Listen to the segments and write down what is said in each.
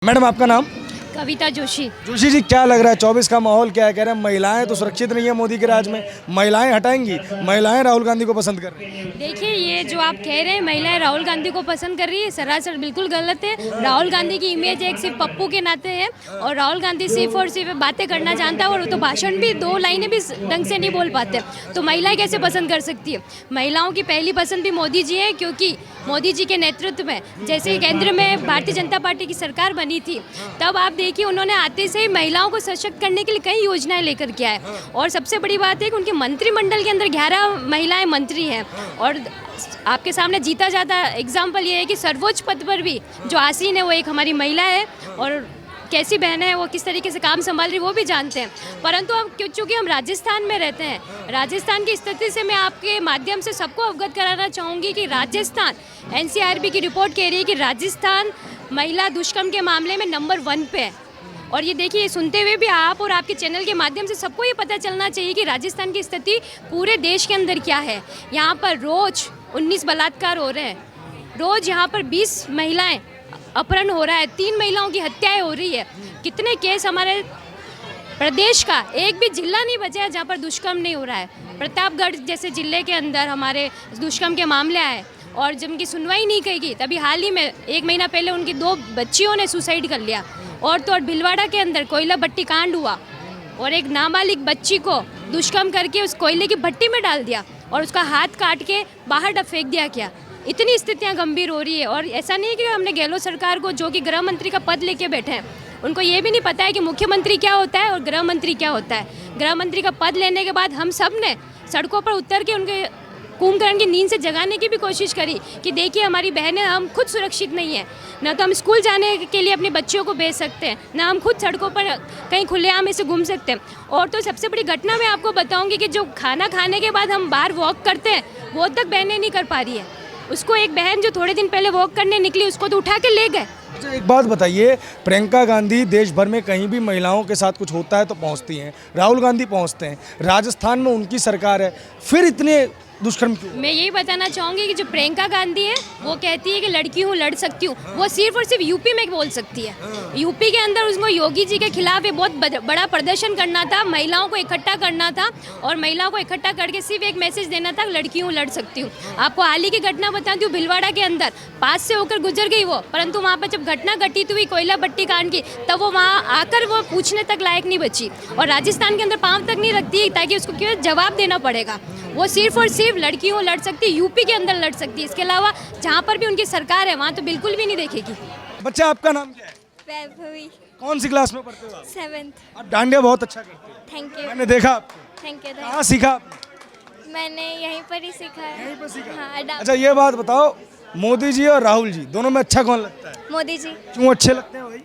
Madam आपका नाम? कविता जोशी। जोशी जी, क्या लग रहा है 24 का माहौल क्या है? कह रहे हैं महिलाएं तो सुरक्षित नहीं है मोदी के राज में, महिलाएं हटाएंगी, महिलाएं राहुल गांधी को पसंद कर रही हैं। देखिए, ये जो आप कह रहे हैं महिलाएं राहुल गांधी को पसंद कर रही है, सरासर बिल्कुल गलत है। राहुल गांधी की इमेज एक सिर्फ पप्पू के नाते है और राहुल गांधी सिर्फ और सिर्फ बातें करना जानता है और वो तो भाषण भी 2 लाइनें भी ढंग से नहीं बोल पाते, तो महिलाएं कैसे पसंद कर सकती है? महिलाओं की पहली पसंद भी मोदी जी है, क्योंकि मोदी जी के नेतृत्व में जैसे केंद्र में भारतीय जनता पार्टी की सरकार बनी थी, तब आप देखिए उन्होंने आते से ही महिलाओं को सशक्त करने के लिए कई योजनाएं लेकर के आए। और सबसे बड़ी बात है कि उनके मंत्रिमंडल के अंदर 11 महिलाएं मंत्री हैं। और आपके सामने जीता जाता एग्जाम्पल ये है कि सर्वोच्च पद पर भी जो आसीन है वो एक हमारी महिला है, और कैसी बहन है वो किस तरीके से काम संभाल रही है वो भी जानते हैं। परंतु अब चूँकि हम राजस्थान में रहते हैं, राजस्थान की स्थिति से मैं आपके माध्यम से सबको अवगत कराना चाहूँगी कि राजस्थान, एनसीआरबी की रिपोर्ट कह रही है कि राजस्थान महिला दुष्कर्म के मामले में नंबर 1 पे है। और ये देखिए, सुनते हुए भी आप और आपके चैनल के माध्यम से सबको ये पता चलना चाहिए कि राजस्थान की स्थिति पूरे देश के अंदर क्या है। यहाँ पर रोज़ 19 बलात्कार हो रहे हैं, रोज़ यहाँ पर 20 महिलाएं अपहरण हो रहा है, 3 महिलाओं की हत्याएं हो रही है। कितने केस हमारे प्रदेश का एक भी जिला नहीं बचा है जहाँ पर दुष्कर्म नहीं हो रहा है। प्रतापगढ़ जैसे जिले के अंदर हमारे दुष्कर्म के मामले आए और जिनकी सुनवाई नहीं की गई। तभी हाल ही में 1 महीना पहले उनकी 2 बच्चियों ने सुसाइड कर लिया। और तो और भिलवाड़ा के अंदर कोयला भट्टी कांड हुआ और एक नाबालिग बच्ची को दुष्कर्म करके उस कोयले की भट्टी में डाल दिया और उसका हाथ काट के बाहर फेंक दिया गया। इतनी स्थितियां गंभीर हो रही है। और ऐसा नहीं है कि हमने गहलोत सरकार को, जो कि गृह मंत्री का पद लेके बैठे हैं, उनको ये भी नहीं पता है कि मुख्यमंत्री क्या होता है और गृह मंत्री क्या होता है। गृह मंत्री का पद लेने के बाद हम सब ने सड़कों पर उतर के उनके कुंभकर्ण की नींद से जगाने की भी कोशिश करी कि देखिए हमारी बहनें, हम खुद सुरक्षित नहीं है, ना तो हम स्कूल जाने के लिए अपने बच्चियों को भेज सकते हैं, ना हम खुद सड़कों पर कहीं खुलेआम ऐसे घूम सकते हैं। और तो सबसे बड़ी घटना मैं आपको बताऊंगी कि जो खाना खाने के बाद हम बाहर वॉक करते हैं वो तक बहनें नहीं कर पा रही है। उसको एक बहन जो थोड़े दिन पहले वॉक करने निकली, उसको तो उठा के ले गए। अच्छा, एक बात बताइए, प्रियंका गांधी देश भर में कहीं भी महिलाओं के साथ कुछ होता है तो पहुंचती हैं, राहुल गांधी पहुंचते हैं, राजस्थान में उनकी सरकार है, फिर इतने दुष्कर्म क्यों? मैं यही बताना चाहूँगी कि जो प्रियंका गांधी है वो कहती है कि लड़की हूँ, लड़ सकती हूँ, वो सिर्फ और सिर्फ यूपी में बोल सकती है। यूपी के अंदर उसको योगी जी के खिलाफ एक बहुत बड़ा प्रदर्शन करना था, महिलाओं को इकट्ठा करना था और महिलाओं को इकट्ठा करके सिर्फ एक मैसेज देना था, लड़की हूँ, लड़ सकती हूँ। आपको हाल ही की घटना बताती हूँ, भिलवाड़ा के अंदर पास से होकर गुजर गई वो, परंतु वहाँ पर जब घटना घटित हुई कोयला भट्टी कांड की, तब वो वहाँ आकर वो पूछने तक लायक नहीं बची। और राजस्थान के अंदर पाँव तक नहीं रखती ताकि उसको केवल जवाब देना पड़ेगा। वो सिर्फ और सिर्फ लड़की हूँ, लड़ सकती है, यूपी के अंदर लड़ सकती है। इसके अलावा जहाँ पर भी उनकी सरकार है वहाँ तो बिल्कुल भी नहीं देखेगी। बच्चा, आपका नाम क्या है? वैभवी। कौन सी क्लास में पढ़ते हो आप? 7th। आप डांडिया बहुत अच्छा करते हो, थैंक यू। मैंने देखा आपको। Thank you. कहाँ सीखा आपने? मैंने यहीं पर ही सीखा है। यहीं पर सीखा? हाँ, अच्छा, ये बात बताओ, मोदी जी और राहुल जी दोनों में अच्छा कौन लगता है? मोदी जी। क्यों अच्छे लगते हैं भाई?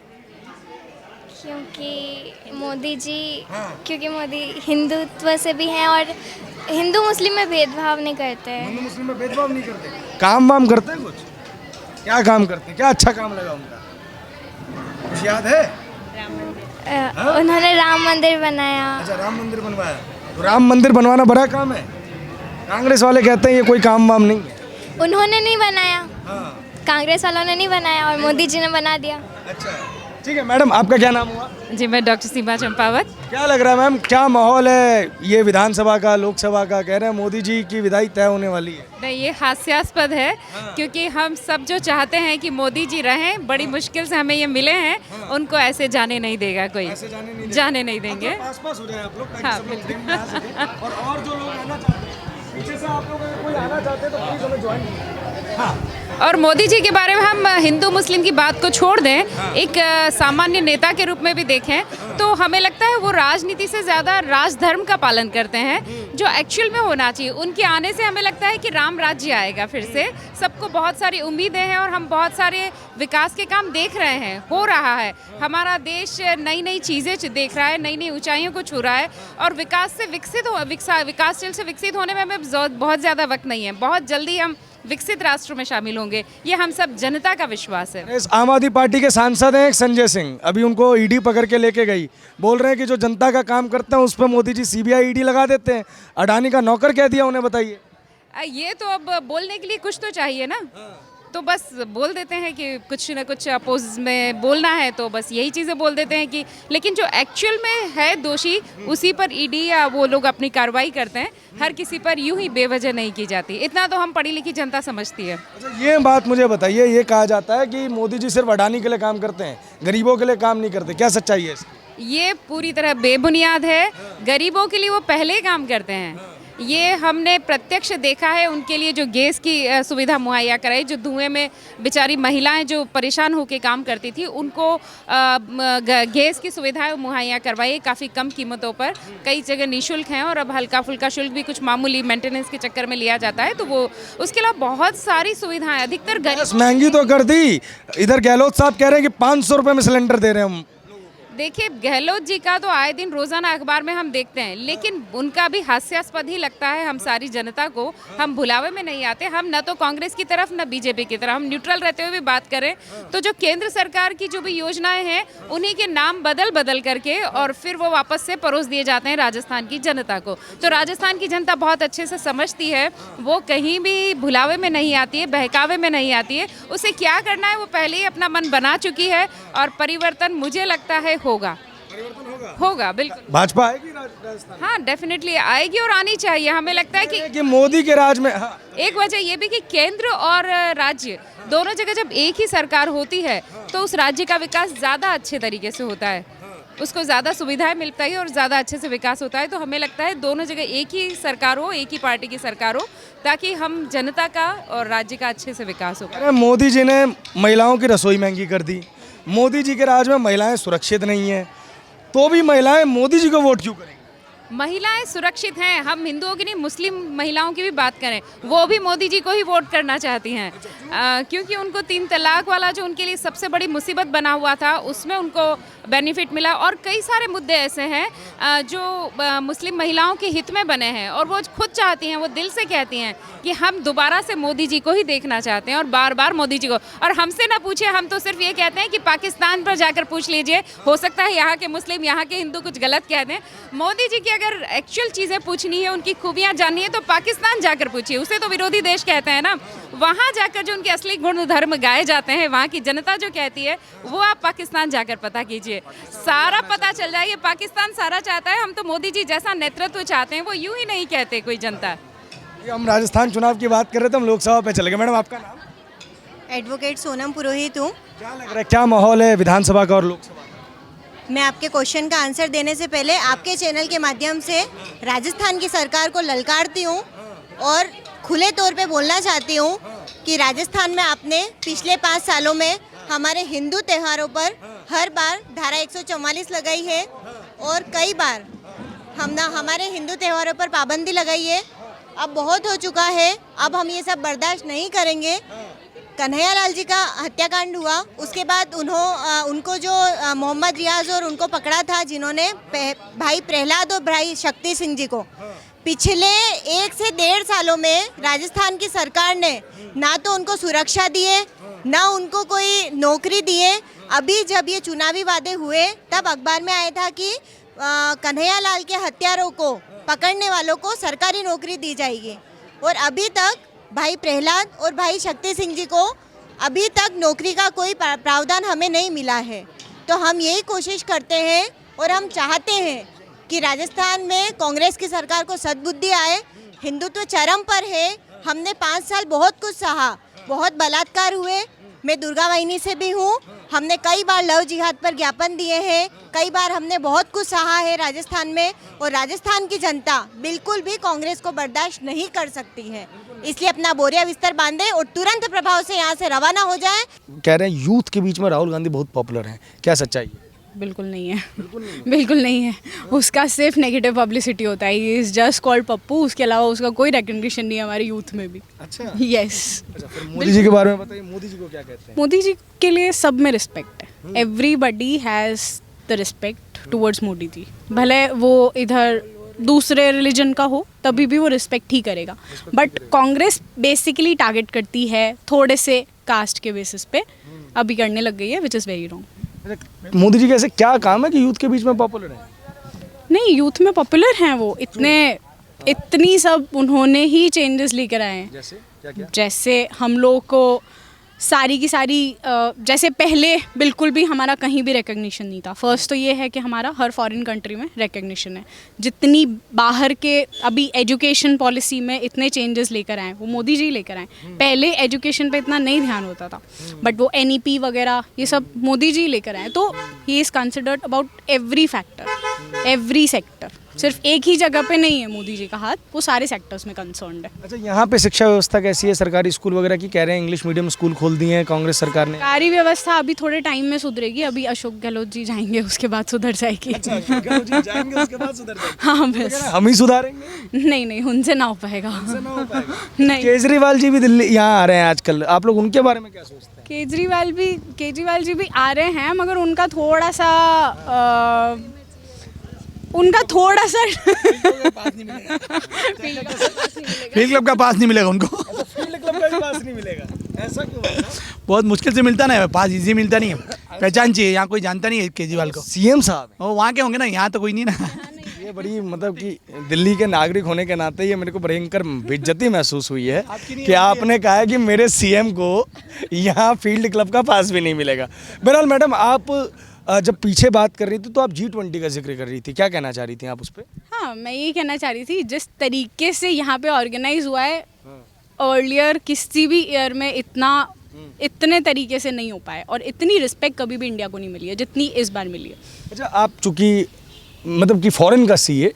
क्योंकि मोदी जी, हाँ। क्योंकि मोदी हिंदुत्व से भी हैं और हिंदू मुस्लिम में भेदभाव नहीं करते हैं। हिंदू मुस्लिम में भेदभाव नहीं करते। काम वाम करते हैं कुछ? क्या काम करते हैं? क्या अच्छा काम लगा उनका? कुछ याद है? उन्होंने राम मंदिर बनाया। अच्छा, राम मंदिर बनवाया। तो राम मंदिर बनवाना बड़ा काम है? कांग्रेस वाले कहते हैं ये कोई काम वाम नहीं है। उन्होंने नहीं बनाया, हाँ। कांग्रेस वालों ने नहीं बनाया और मोदी जी ने बना दिया। अच्छा, ठीक है। मैडम, आपका क्या नाम हुआ? जी, मैं डॉक्टर सीमा चंपावत। क्या लग रहा है मैम, क्या माहौल है ये विधानसभा का, लोकसभा का? कह रहे हैं मोदी जी की विदाई तय होने वाली है। नहीं, ये हास्यास्पद है क्योंकि हम सब जो चाहते हैं कि मोदी जी रहें, बड़ी मुश्किल से हमें ये मिले हैं, उनको ऐसे जाने नहीं देगा कोई, ऐसे जाने नहीं देंगे। पास पास हो जाए आप लोग, ताकि हाँ, सब लोग देखने आ सकें। और जो लोग आना चाहते हैं पीछे से, आप लोग अगर कोई आना चाहते हैं तो प्लीज हमें ज्वाइन कीजिए। हाँ। और मोदी जी के बारे में हम हिंदू मुस्लिम की बात को छोड़ दें, एक सामान्य नेता के रूप में भी देखें तो हमें लगता है वो राजनीति से ज़्यादा राजधर्म का पालन करते हैं, जो एक्चुअल में होना चाहिए। उनके आने से हमें लगता है कि राम राज्य आएगा फिर से। सबको बहुत सारी उम्मीदें हैं और हम बहुत सारे विकास के काम देख रहे हैं, हो रहा है। हमारा देश नई नई चीज़ें देख रहा है, नई नई ऊंचाइयों को छू रहा है और विकासशील से विकसित होने में हमें बहुत ज़्यादा वक्त नहीं है। बहुत जल्दी हम विकसित राष्ट्र में शामिल होंगे, ये हम सब जनता का विश्वास है। इस आम आदमी पार्टी के सांसद हैं एक संजय सिंह, अभी उनको ईडी पकड़ के लेके गई, बोल रहे हैं कि जो जनता का काम करते हैं उस पर मोदी जी सीबीआई ईडी लगा देते हैं। अडानी का नौकर कह दिया उन्हें, बताइए। ये तो अब बोलने के लिए कुछ तो चाहिए ना। तो बस बोल देते हैं कि कुछ ना कुछ अपोज में बोलना है तो बस यही चीज़ें बोल देते हैं कि, लेकिन जो एक्चुअल में है दोषी उसी पर ईडी या वो लोग अपनी कार्रवाई करते हैं, हर किसी पर यूं ही बेवजह नहीं की जाती। इतना तो हम पढ़ी लिखी जनता समझती है। अच्छा, ये बात मुझे बताइए, ये कहा जाता है कि मोदी जी सिर्फ अडानी के लिए काम करते हैं, गरीबों के लिए काम नहीं करते, क्या सच्चाई है इसकी? ये पूरी तरह बेबुनियाद है। गरीबों के लिए वो पहले ही काम करते हैं। ये हमने प्रत्यक्ष देखा है। उनके लिए जो गैस की सुविधा मुहैया कराई, जो धुएं में बेचारी महिलाएं जो परेशान होकर काम करती थी उनको गैस की सुविधाएं मुहैया करवाई काफ़ी कम कीमतों पर, कई जगह निःशुल्क हैं और अब हल्का फुल्का शुल्क भी कुछ मामूली मेंटेनेंस के चक्कर में लिया जाता है। तो वो उसके अलावा बहुत सारी सुविधाएं, अधिकतर गरीब। महंगी तो कर दी, इधर गहलोत साहब कह रहे हैं कि 500 रुपये में सिलेंडर दे रहे हैं हम। देखिए, गहलोत जी का तो आए दिन रोजाना अखबार में हम देखते हैं, लेकिन उनका भी हास्यास्पद ही लगता है हम सारी जनता को। हम भुलावे में नहीं आते। हम न तो कांग्रेस की तरफ न बीजेपी की तरफ, हम न्यूट्रल रहते हुए भी बात करें तो जो केंद्र सरकार की जो भी योजनाएं हैं उन्हीं के नाम बदल बदल करके और फिर वो वापस से परोस दिए जाते हैं राजस्थान की जनता को। तो राजस्थान की जनता बहुत अच्छे से समझती है, वो कहीं भी भुलावे में नहीं आती है, बहकावे में नहीं आती है। उसे क्या करना है वो पहले ही अपना मन बना चुकी है और परिवर्तन मुझे लगता है होगा बिल्कुल। भाजपा आएगी राजस्थान? हाँ, डेफिनेटली आएगी और आनी चाहिए। हमें लगता है कि मोदी के राज में, हाँ। एक वजह ये भी कि केंद्र और राज्य दोनों जगह जब एक ही सरकार होती है तो उस राज्य का विकास ज़्यादा अच्छे तरीके से होता है, उसको ज़्यादा सुविधाएं मिलता है और ज़्यादा अच्छे से विकास होता है। तो हमें लगता है दोनों जगह एक ही सरकार हो, एक ही पार्टी की सरकार हो, ताकि हम जनता का और राज्य का अच्छे से विकास हो। अरे मोदी जी ने महिलाओं की रसोई महंगी कर दी, मोदी जी के राज में महिलाएं सुरक्षित नहीं हैं, तो भी महिलाएं मोदी जी को वोट क्यों करेंगी? महिलाएं सुरक्षित हैं। हम हिंदुओं की नहीं, मुस्लिम महिलाओं की भी बात करें, वो भी मोदी जी को ही वोट करना चाहती हैं, क्योंकि उनको 3 तलाक वाला जो उनके लिए सबसे बड़ी मुसीबत बना हुआ था उसमें उनको बेनिफिट मिला। और कई सारे मुद्दे ऐसे हैं जो मुस्लिम महिलाओं के हित में बने हैं और वो खुद चाहती हैं, वो दिल से कहती हैं कि हम दोबारा से मोदी जी को ही देखना चाहते हैं और बार बार मोदी जी को। और हमसे ना पूछे, हम तो सिर्फ ये कहते हैं कि पाकिस्तान पर जाकर पूछ लीजिए, हो सकता है यहाँ के मुस्लिम, यहाँ के हिंदू कुछ गलत कह दें। मोदी जी की अगर एक्चुअल चीज़ें पूछनी है, उनकी खूबियाँ जाननी है तो पाकिस्तान जाकर पूछिए। उसे तो विरोधी देश कहते हैं ना, वहाँ जाकर जो उनके असली गुण धर्म गाए जाते हैं, वहाँ की जनता जो कहती है वो आप पाकिस्तान जाकर पता कीजिए, सारा पता चल जाएगा। पाकिस्तान सारा चाहता है, हम तो मोदी जी जैसा नेतृत्व चाहते हैं, वो यूं ही नहीं कहते कोई जनता। हम राजस्थान चुनाव की बात कर रहे थे, हम लोकसभा पे चले गए। मैडम, आपका नाम? एडवोकेट सोनम पुरोहित हूँ। क्या लग रहा है, क्या माहौल है विधानसभा का और लोकसभा का? मैं आपके क्वेश्चन का आंसर देने से पहले आपके चैनल के माध्यम से राजस्थान की सरकार को ललकारती हूँ और खुले तौर पे बोलना चाहती हूँ कि राजस्थान में आपने पिछले 5 सालों में हमारे हिंदू त्योहारों पर हर बार धारा 144 लगाई है और कई बार हमारे हिंदू त्योहारों पर पाबंदी लगाई है। अब बहुत हो चुका है, अब हम ये सब बर्दाश्त नहीं करेंगे। कन्हैयालाल जी का हत्याकांड हुआ, उसके बाद उनको जो मोहम्मद रियाज और उनको पकड़ा था, जिन्होंने भाई प्रहलाद और भाई शक्ति सिंह जी को, पिछले 1 से 1.5 सालों में राजस्थान की सरकार ने ना तो उनको सुरक्षा दिए, ना उनको कोई नौकरी दिए। अभी जब ये चुनावी वादे हुए तब अखबार में आया था कि कन्हैयालाल के हत्यारों को पकड़ने वालों को सरकारी नौकरी दी जाएगी, और अभी तक भाई प्रहलाद और भाई शक्ति सिंह जी को अभी तक नौकरी का कोई प्रावधान हमें नहीं मिला है। तो हम यही कोशिश करते हैं और हम चाहते हैं कि राजस्थान में कांग्रेस की सरकार को सद्बुद्धि आए। हिंदुत्व चरम पर है। हमने 5 साल बहुत कुछ सहा, बहुत बलात्कार हुए। मैं दुर्गा वाहिनी से भी हूँ। हमने कई बार लव जिहाद पर ज्ञापन दिए हैं, कई बार हमने बहुत कुछ सहा है राजस्थान में, और राजस्थान की जनता बिल्कुल भी कांग्रेस को बर्दाश्त नहीं कर सकती है। इसलिए अपना बोरिया बिस्तर बांधे और तुरंत प्रभाव से यहाँ से रवाना हो जाए। कह रहे हैं यूथ के बीच में राहुल गांधी बहुत पॉपुलर हैं, क्या सच्चाई है? बिल्कुल नहीं है, बिल्कुल नहीं है। उसका सिर्फ नेगेटिव पब्लिसिटी होता है। He is just called Pappu, उसके अलावा उसका कोई रिकग्निशन नहीं है हमारे यूथ में भी। अच्छा, यस। अच्छा, फिर मोदी जी के बारे में बताइए, मोदी जी को क्या कहते हैं? मोदी जी के लिए सब में रिस्पेक्ट है। Everybody has the respect towards Modi ji. भले वो इधर दूसरे रिलीजन का हो तभी भी वो रिस्पेक्ट ही करेगा। बट कांग्रेस बेसिकली टारगेट करती है थोड़े से कास्ट के बेसिस पे, अभी करने लग गई है, which is very wrong. Modi ji कैसे क्या काम है कि यूथ के बीच में पॉपुलर है? नहीं, यूथ में पॉपुलर हैं वो, इतनी सब उन्होंने ही चेंजेस लेकर आए हैं। जैसे क्या क्या? जैसे हम लोग को सारी की सारी जैसे पहले बिल्कुल भी हमारा कहीं भी रिकग्निशन नहीं था। फर्स्ट तो ये है कि हमारा हर फॉरेन कंट्री में रिकग्निशन है। जितनी बाहर के अभी एजुकेशन पॉलिसी में इतने चेंजेस लेकर आए वो मोदी जी लेकर आए। पहले एजुकेशन पे इतना नहीं ध्यान होता था, बट वो NEP वगैरह ये सब मोदी जी लेकर आए। तो he is considered about every factor, every sector. सिर्फ एक ही जगह पे नहीं है मोदी जी का हाथ, वो सारे सेक्टर्स में कंसर्न्ड है। अच्छा, यहाँ पे शिक्षा व्यवस्था कैसी है? सरकारी स्कूल वगैरह की कह रहे हैं इंग्लिश मीडियम स्कूल खोल दिए हैं कांग्रेस सरकार ने। सरकारी व्यवस्था अभी थोड़े टाइम में सुधरेगी। अभी अशोक गहलोत जी जाएंगे, उसके बाद सुधर जाएगी। जाएंगे उसके बाद सुधर जाएगी। हाँ बस, हम ही सुधारेंगे? नहीं उनसे ना हो पाएगा। नहीं, केजरीवाल जी भी दिल्ली यहाँ आ रहे हैं आजकल, आप लोग उनके बारे में क्या सोचते हैं? केजरीवाल जी भी आ रहे हैं, मगर उनका थोड़ा सा फील्ड क्लब का पास नहीं मिलेगा उनको। फील्ड क्लब का भी पास नहीं मिलेगा, ऐसा क्यों है? बहुत मुश्किल से मिलता ना, पास इजी मिलता नहीं है। पहचान चाहिए, यहाँ कोई जानता नहीं है केजरीवाल को। CM साहब वो वहाँ के होंगे ना, यहाँ तो कोई नहीं ना। ये बड़ी मतलब कि दिल्ली के नागरिक होने के नाते ये मेरे को भयंकर बेइज्जती महसूस हुई है कि आपने कहा है कि मेरे CM को यहाँ फील्ड क्लब का पास भी नहीं मिलेगा। बहरहाल मैडम, आप जब पीछे बात कर रही थी तो आप G20 का जिक्र कर रही थी, क्या कहना चाह रही थी आप उस पर? हाँ, मैं यही कहना चाह रही थी, जिस तरीके से यहाँ पे ऑर्गेनाइज हुआ है, अर्लियर किसी भी ईयर में इतने तरीके से नहीं हो पाए, और इतनी रिस्पेक्ट कभी भी इंडिया को नहीं मिली है जितनी इस बार मिली है। अच्छा, आप चूँकि मतलब कि फॉरेन का CA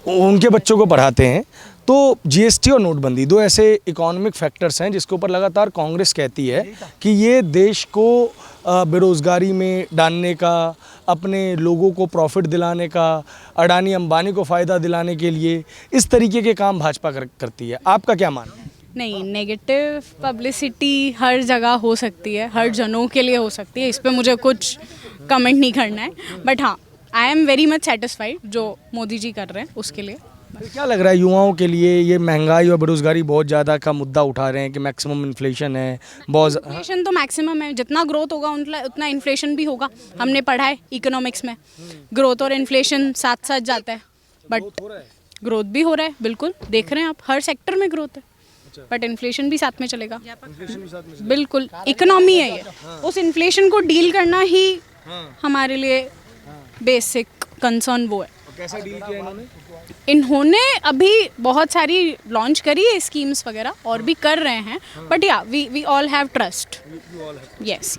उनके बच्चों को पढ़ाते हैं, तो GST और नोटबंदी दो ऐसे इकोनॉमिक फैक्टर्स हैं जिसके ऊपर लगातार कांग्रेस कहती है कि ये देश को बेरोज़गारी में डालने का, अपने लोगों को प्रॉफिट दिलाने का, अडानी अंबानी को फ़ायदा दिलाने के लिए इस तरीके के काम भाजपा करती है। आपका क्या मानना है? नहीं, नेगेटिव पब्लिसिटी हर जगह हो सकती है, हर जनों के लिए हो सकती है, इस पे मुझे कुछ कमेंट नहीं करना है। बट हाँ, I am very much satisfied जो मोदी जी कर रहे हैं उसके लिए। क्या लग रहा है युवाओं के लिए? ये महंगाई और बेरोजगारी बहुत ज़्यादा का मुद्दा उठा रहे हैं कि मैक्सिमम इन्फ्लेशन है, बहुत इन्फ्लेशन तो मैक्सिमम है, जितना ग्रोथ होगा उतना इन्फ्लेशन भी होगा। हमने पढ़ा है इकोनॉमिक्स में, ग्रोथ और इन्फ्लेशन साथ साथ जाता है। बट ग्रोथ भी हो रहा है, बिल्कुल देख रहे हैं आप, हर सेक्टर में ग्रोथ है, बट इन्फ्लेशन भी साथ में चलेगा। बिल्कुल, इकोनॉमी है ये, उस इन्फ्लेशन को डील करना ही हमारे लिए बेसिक कंसर्न वो है। कैसा डील किया इन्होंने अभी बहुत सारी लॉन्च करी है स्कीम्स वगैरह, और भी कर रहे हैं, बट या we all have trust. Yes.